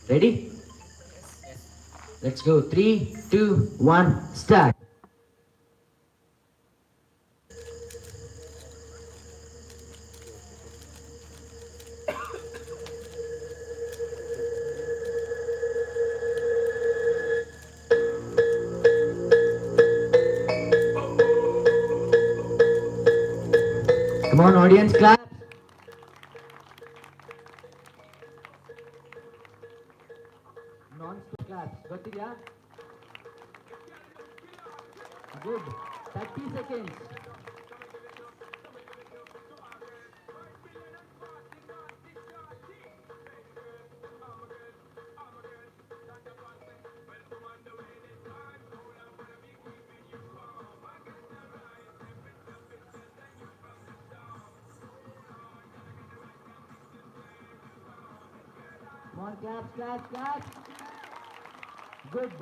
Ready? Let's go. 3, 2, 1, start. Come on, audience, clap. Non-stop claps. Gottidya? Good. 30 seconds. Come on, claps, claps, claps. Good.